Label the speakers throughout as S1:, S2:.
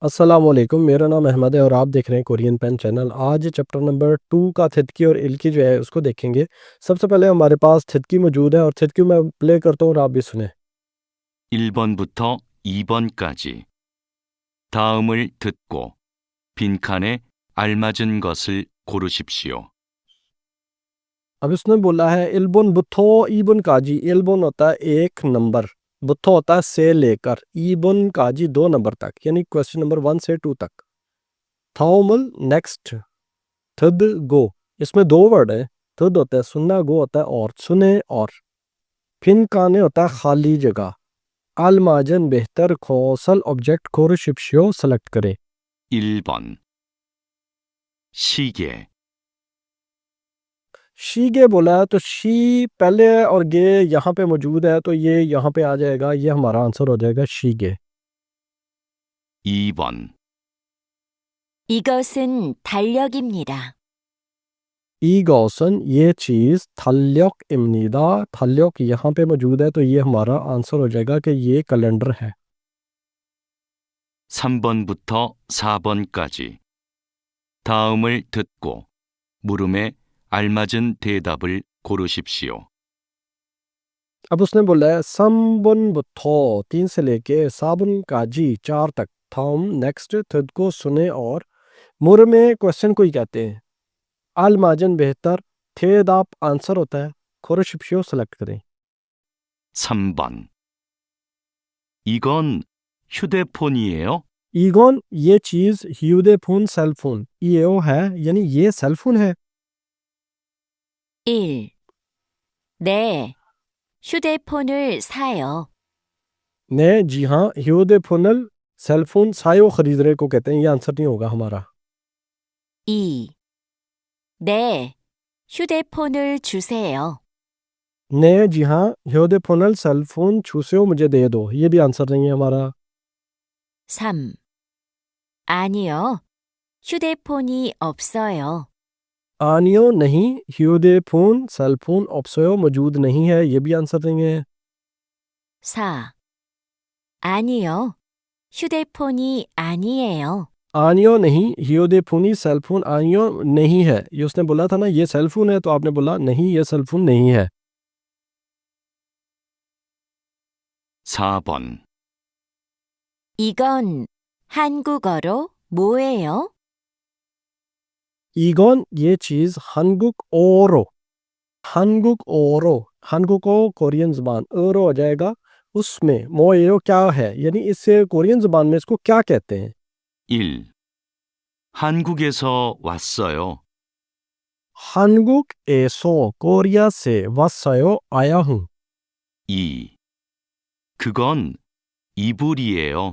S1: अस्सलाम वालेकुम, मेरा नाम अहमद है और आप देख रहे हैं कोरियन पेन चैनल। आज चैप्टर नंबर 2 का थिदकी और इल्की जो है उसको देखेंगे। सबसे पहले हमारे पास थिदकी मौजूद है और थिदकी मैं प्ले करता हूँ और आप भी सुने।
S2: 1번부터 2번까지 다음을 듣고 빈칸에 알맞은 것을 고르십시오.
S1: अब इसने बोला है इल्बुन बुथो ईबुन काजी। इल्बुन होता है एक नंबर, बुथो होता है से लेकर, ईबुन काजी 2 नंबर तक, यानी क्वेश्चन नंबर 1 से 2 तक। थाउमुल नेक्स्ट, थद गो, इसमें 2 वर्ड है। थद होता है सुनना, गो होता है और, सुने और। फिन काने होता है खाली जगह। अलमाजन बेहतर कौशल ऑब्जेक्ट कोरशिप्शियो सेलेक्ट करे।
S2: 1번 시계
S1: शी गे बोला है तो शी पहले है और गे यहाँ पे मौजूद है, तो ये यहाँ पे आ जाएगा, ये हमारा आंसर हो जाएगा शी गे।
S2: 2번
S3: 이것은 달력입니다.
S1: ई गौसन ये चीज़, थल्योक इमनीदा, थल्योक यहाँ पे मौजूद है, तो ये हमारा आंसर हो जाएगा कि ये कैलेंडर है।
S2: 3번부터 4번까지 다음을 듣고 물음에 알맞은 대답을 고르십시오.
S1: अब उसने बोला है समबुन बुथो 3 से लेके साबुन काजी 4 तक, थॉम नेक्स्ट, थद को सुने और, मुर में क्वेश्चन को ही कहते हैं। अलमाजन बेहतर, थे दाप आंसर होता है, खोरशिप्शियो सेलेक्ट करें।
S2: 3번 이건 휴대폰이에요?
S1: ईगोन ये चीज़, ह्यूदेफोन सेलफोन, ईओ है यानी ये सेलफोन है।
S3: 1. 네, 휴대폰을 사요.
S1: ने जी हाँ, ह्यूदेफोनल सेलफोन सायो खरीदने को कहते हैं, ये आंसर नहीं होगा हमारा।
S3: 2. 네, 휴대폰을 주세요.
S1: ने जी हाँ, ह्यूदेफोनल सेलफोन छूसेओ मुझे दे दो, ये भी आंसर नहीं है हमारा।
S3: 3. 아니요, 휴대폰이 없어요.
S1: आनियो नहीं, ह्यूदेफोन सेलफोन ऑप्सोयो मौजूद नहीं है, ये भी आंसर नहीं है।
S3: 4. 아니요, 휴대폰이 아니에요.
S1: आनियो नहीं, ह्यूदेफोनी सेलफोन आनियो नहीं है। ये उसने बोला था ना ये सेलफोन है, तो आपने बोला नहीं ये सेलफोन नहीं है।
S2: 4번
S3: 이건 한국어로 뭐예요?
S1: ईगोन ये चीज़, हनगुक ओरो, हनगुक ओरो, हनगुको कोरियन ज़बान, ओरो हो जाएगा उसमें, मोएयो क्या है, यानी इससे कोरियन ज़बान में इसको क्या कहते हैं।
S2: 1. 한국에서 왔어요.
S1: हनगुक एसो, कोरिया से, वसयो आया हूँ।
S2: 2. 그건 이불이에요.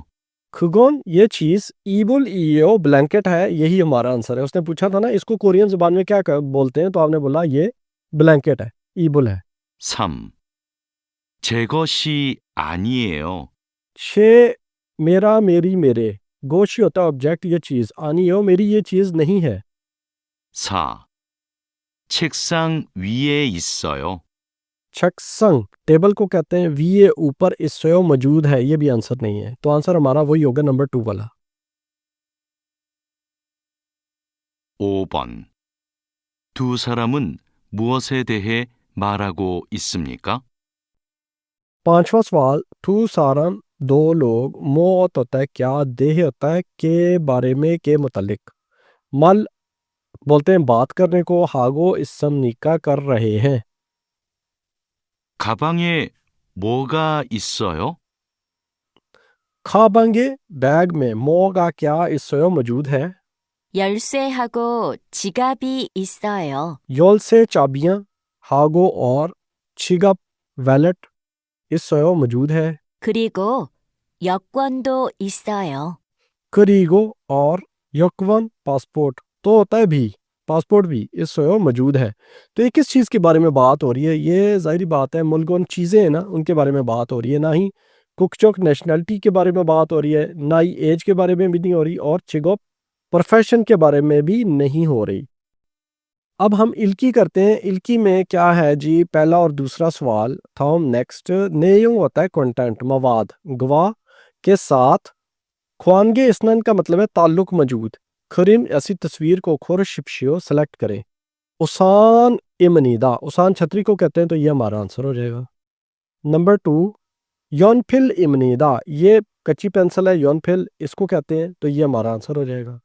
S1: खुगोन ये चीज़, ईबुल ईयो ब्लैंकेट है, यही हमारा आंसर है। उसने पूछा था ना इसको कोरियन ज़बान में क्या बोलते हैं, तो आपने बोला ये ब्लैंकेट है, ईबुल है।
S2: 3. 제 것이 아니에요.
S1: छे मेरा, मेरी, मेरे, गोशी होता है ऑब्जेक्ट, ये चीज़, आनी हो मेरी, ये चीज़ नहीं है।
S2: 4. 책상 위에 있어요.
S1: छक्संग टेबल को कहते हैं, वी ए ऊपर, इससे मौजूद है, ये भी आंसर नहीं है। तो आंसर हमारा वही होगा नंबर 2 वाला।
S2: 5번. 두 사람은 무엇에 대해 말하고 있습니까?
S1: 5वां सवाल, टू सारम दो लोग, मौत होता है क्या, देह होता है के बारे में, के मुतालिक, मल बोलते हैं बात करने को, हागो इसम निका कर रहे हैं।
S2: 가방에 뭐가 있어요?
S1: खाबंगे बैग में, मोगा क्या, इससे मौजूद है।
S3: 열쇠하고 지갑이 있어요.
S1: योल से चाबियां, हागो और, छिगप वैलेट, इससे मौजूद है।
S3: 그리고 여권도 있어요.
S1: करीगो और यकवन पासपोर्ट, तो होता है भी, पासपोर्ट भी इससे मौजूद है। तो ये किस चीज़ के बारे में बात हो रही है, ये ज़ाहिरी बात है मुल्कों चीज़ें हैं ना उनके बारे में बात हो रही है, ना ही कुकचोक नेशनलिटी के बारे में बात हो रही है, ना ही एज के बारे में भी नहीं हो रही, और चिगो प्रोफेशन के बारे में भी नहीं हो रही। अब हम इल्की करते हैं। इल्की में क्या है जी, पहला और दूसरा सवाल था। नेक्स्ट नेयू होता है कंटेंट, मवाद, गवाह के साथ ख्वानगे इसनन का मतलब है ताल्लुक मौजूद। खरिम ऐसी तस्वीर को खोर शिपशियो सेलेक्ट करें। उसान इमनीदा, उसान छतरी को कहते हैं, तो ये हमारा आंसर हो जाएगा। नंबर 2, योनफिल इमनीदा, ये कच्ची पेंसिल है, योनफिल इसको कहते हैं, तो ये हमारा आंसर हो जाएगा।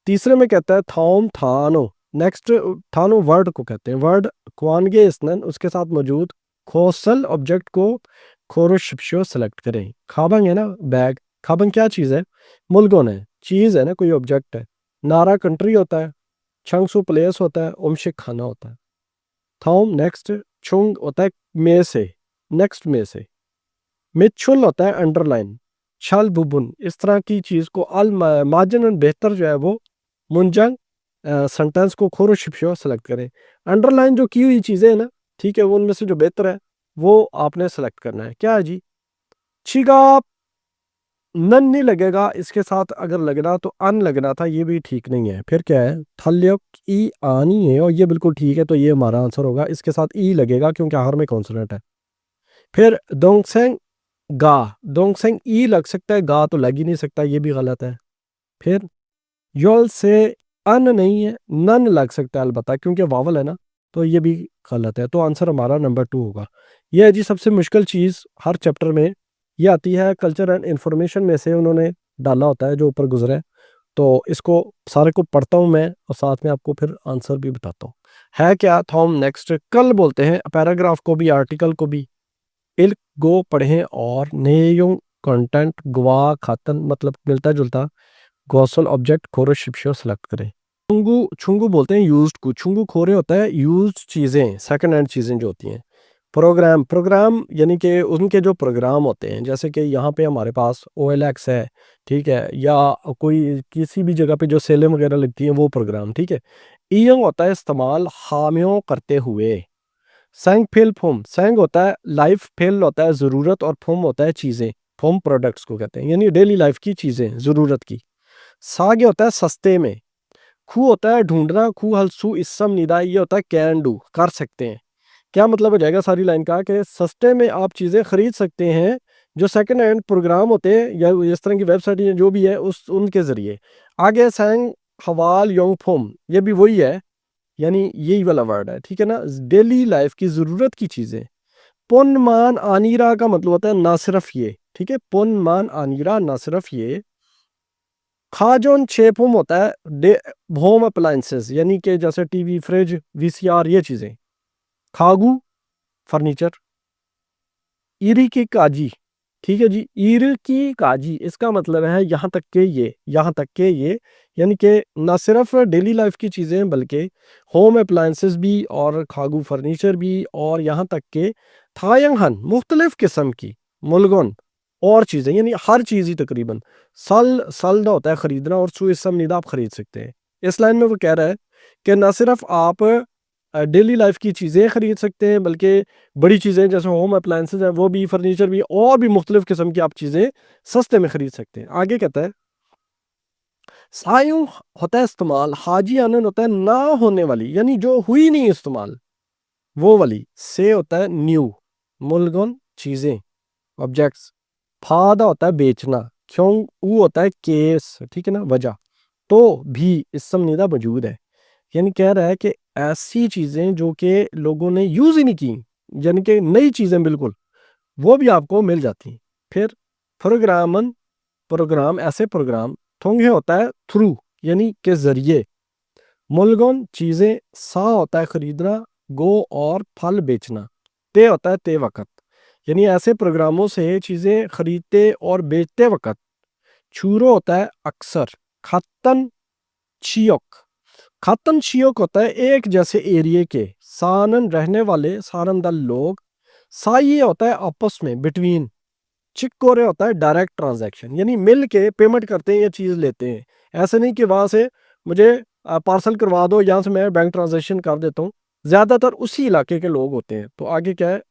S1: तीसरे में कहता है थॉम थानो, नेक्स्ट थानो वर्ड को कहते हैं, वर्ड क्वानगे इसनन उसके साथ मौजूद खोसल ऑब्जेक्ट को खोरो शिप्शो सेलेक्ट करें। खाबंग है ना बैग, खाबंग क्या चीज़ है, मुलगोन है, चीज़ है ना, कोई ऑब्जेक्ट है। नारा कंट्री होता है, छंगसु प्लेस होता है, ओमशिक खाना होता है। थॉम नेक्स्ट, छुंग होता है में से, नेक्स्ट में से। मिचुल होता है अंडरलाइन, छल बुबुन, इस तरह की चीज़ को अल मार्जिन बेहतर जो है वो मुंजंग सेंटेंस को खोरो शिपशो सेलेक्ट करें। अंडरलाइन जो की हुई चीज़ें हैं ना, ठीक है, वो उनमें से जो बेहतर है वो आपने सेलेक्ट करना है। क्या है जी, छिगा नन नहीं लगेगा, इसके साथ अगर लगना तो अन लगना था, ये भी ठीक नहीं है। फिर क्या है, थल्यक ई आनी है, और ये बिल्कुल ठीक है, तो ये हमारा आंसर होगा। इसके साथ ई लगेगा क्योंकि आखिर में कॉन्सोनेंट है। फिर दोंगसेंग गा, दोंगसेंग ई लग सकता है, गा तो लग ही नहीं सकता, ये भी गलत है। फिर योल से अन नहीं है, नन लग सकता है अलबत्ता, क्योंकि वावल है ना, तो ये भी गलत है। तो आंसर हमारा नंबर 2 होगा। यह है जी सबसे मुश्किल चीज़ हर चैप्टर में, ये आती है कल्चर एंड इंफॉर्मेशन में से उन्होंने डाला होता है जो ऊपर गुजरा है। तो इसको सारे को पढ़ता हूँ मैं, और साथ में आपको फिर आंसर भी बताता हूँ। है क्या थॉम नेक्स्ट, कल बोलते हैं पैराग्राफ को भी, आर्टिकल को भी। इल्क गो पढ़ें, और नेयों कंटेंट गवा खातन मतलब मिलता जुलता, गौसल ऑब्जेक्ट खोरे शिपशो सेलेक्ट करें। छुंगू, छुंगू बोलते हैं यूज्ड को, छुंगू खोरे होता है यूज्ड चीज़ें, सेकंड हैंड चीज़ें जो होती हैं। प्रोग्राम, प्रोग्राम यानी कि उनके जो प्रोग्राम होते हैं, जैसे कि यहाँ पे हमारे पास OLX है, ठीक है, या कोई किसी भी जगह पे जो सेलें वगैरह लगती हैं वो प्रोग्राम, ठीक है। ईयंग होता है इस्तेमाल हामियों करते हुए। सेंग फेल फोम, सेंग होता है लाइफ, फेल होता है ज़रूरत, और फोम होता है चीज़ें, फोम प्रोडक्ट्स को कहते हैं, यानी डेली लाइफ की चीज़ें ज़रूरत की। सागे होता है सस्ते में। खू होता है ढूंढना, खू हलसू इस्सम निदा, ये होता है कैन डू, कर सकते हैं। क्या मतलब हो जाएगा सारी लाइन का, कि सस्ते में आप चीज़ें खरीद सकते हैं जो सेकंड हैंड प्रोग्राम होते हैं या इस तरह की वेबसाइट जो भी है उस उनके ज़रिए। आगे सैंग हवाल योंग फोम, ये भी वही है, यानी यही वाला वर्ड है, ठीक है ना, डेली लाइफ की ज़रूरत की चीज़ें। पुन मान आनीरा का मतलब होता है ना सिर्फ ये, ठीक है, पुन मान आनीरा ना सिर्फ ये। खाजोन छेपुम होता है होम अप्लाइंसेस, यानी कि जैसे टीवी, फ्रिज, VCR, ये चीज़ें। खागू फर्नीचर। ईरी की काजी, ठीक है जी, ईर की काजी इसका मतलब है यहाँ तक के ये, यहाँ तक के ये, यानी कि ना सिर्फ डेली लाइफ की चीज़ें बल्कि होम अप्लाइंसेस भी, और खागू फर्नीचर भी, और यहाँ तक के थायंगहन मुख्तलिफ किस्म की मुलगन और चीज़ें, यानी हर चीज़ ही तकरीबन। सल होता है ख़रीदना, और सुइसम निदा आप ख़रीद सकते हैं। इस लाइन में वो कह रहा है कि ना सिर्फ आप डेली लाइफ की चीज़ें ख़रीद सकते हैं बल्कि बड़ी चीज़ें जैसे होम अप्लाइंसेस हैं वो भी, फर्नीचर भी, और भी मुख्तलिफ किस्म की आप चीज़ें सस्ते में ख़रीद सकते हैं। आगे कहता है सायुं होता है इस्तेमाल, हाजी आनंद होता है ना होने वाली, यानी जो हुई नहीं इस्तेमाल वो वाली। से होता है न्यू, मुलगन चीज़ें, ऑब्जेक्ट्स। फादा होता है बेचना, क्यों ऊ होता है केस, ठीक है ना, वजह। तो भी इसम निदा मौजूद है, यानी कह रहा है कि ऐसी चीज़ें जो कि लोगों ने यूज़ ही नहीं की, यानी कि नई चीज़ें बिल्कुल, वो भी आपको मिल जाती हैं। फिर प्रोग्रामन, प्रोग्राम ऐसे प्रोग्राम। थोंगे होता है थ्रू, यानी के ज़रिए। मुलगन चीज़ें। सा होता है ख़रीदना, गो और फल बेचना। ते होता है ते वक़्त, यानी ऐसे प्रोग्रामों से चीज़ें खरीदते और बेचते वक़्त। छूरो होता है अक्सर। खतन छियोक, खातन शियोक होता है एक जैसे एरिए के। सानन रहने वाले, सारन दल लोग। साई होता है आपस में, बिटवीन। चिक्कोरे होता है डायरेक्ट ट्रांजैक्शन, यानी मिल के पेमेंट करते हैं या चीज़ लेते हैं। ऐसे नहीं कि वहाँ से मुझे पार्सल करवा दो, यहाँ से मैं बैंक ट्रांजैक्शन कर देता हूँ। ज़्यादातर उसी इलाके के लोग होते हैं। तो आगे क्या है,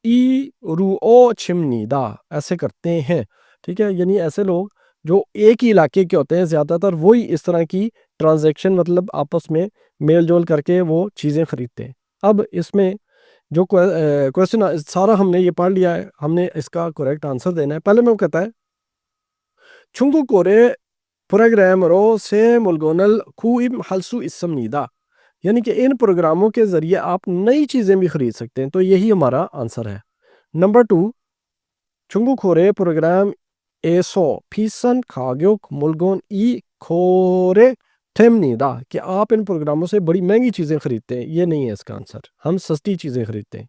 S1: ई रू ओ छिमनी दा, ऐसे करते हैं, ठीक है, यानी ऐसे लोग जो एक ही इलाके के होते हैं ज़्यादातर, वही इस तरह की ट्रांजैक्शन मतलब आपस में मेल जोल करके वो चीज़ें खरीदते हैं। अब इसमें जो क्वेश्चन सारा हमने ये पढ़ लिया है, हमने इसका करेक्ट आंसर देना है। पहले में वो कहता है Chungu प्रोग्राम रो से मुलगोनल खूब हलसू इसम नीदा, यानी कि इन प्रोग्रामों के ज़रिए आप नई चीज़ें भी ख़रीद सकते हैं। तो यही हमारा आंसर है। नंबर 2, चुंगू खोरे प्रोग्राम एसो फीसन खाग्योक मुलगोन ई खोरे टेमनीदा, कि आप इन प्रोग्रामों से बड़ी महंगी चीज़ें खरीदते हैं। ये नहीं है इसका आंसर, हम सस्ती चीज़ें खरीदते हैं।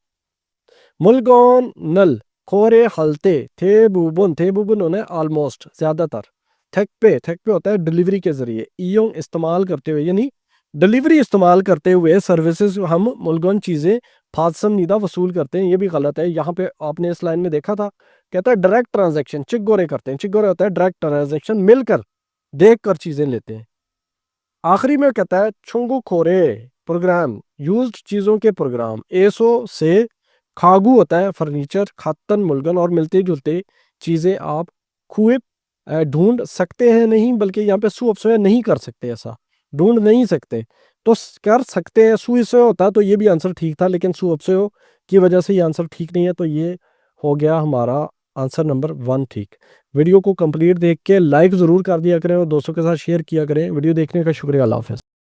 S1: मुलगोन नल खोरे हलते थे बुबन होना है ऑलमोस्ट, ज़्यादातर। थेक पे होता है डिलीवरी के ज़रिए। ईयों इस्तेमाल करते हुए, यानी डिलीवरी इस्तेमाल करते हुए सर्विसेज हम मुलगोन चीज़ें फादसम नीदा वसूल करते हैं। ये भी गलत है। यहाँ पे आपने इस लाइन में देखा था, कहता है डायरेक्ट ट्रांजैक्शन चिगोरे करते हैं। चिगोरे होता है डायरेक्ट ट्रांजैक्शन, मिलकर देख कर चीज़ें लेते हैं। आखिरी में कहता है छुंगू खोरे प्रोग्राम यूज्ड चीज़ों के प्रोग्राम एसो से खागू होता है फर्नीचर, खातन मुलगन और मिलते जुलते चीज़ें आप खुए ढूंढ सकते हैं, नहीं बल्कि यहाँ पे सु अफसोया नहीं कर सकते, ऐसा ढूंढ नहीं सकते। तो कर सकते हैं, सु इसो होता तो ये भी आंसर ठीक था, लेकिन सु अफसोयो की वजह से ये आंसर ठीक नहीं है। तो ये हो गया हमारा आंसर नंबर 1 ठीक। वीडियो को कंप्लीट देख के लाइक ज़रूर कर दिया करें और दोस्तों के साथ शेयर किया करें। वीडियो देखने का शुक्रिया। अल्लाह हाफ़िज़।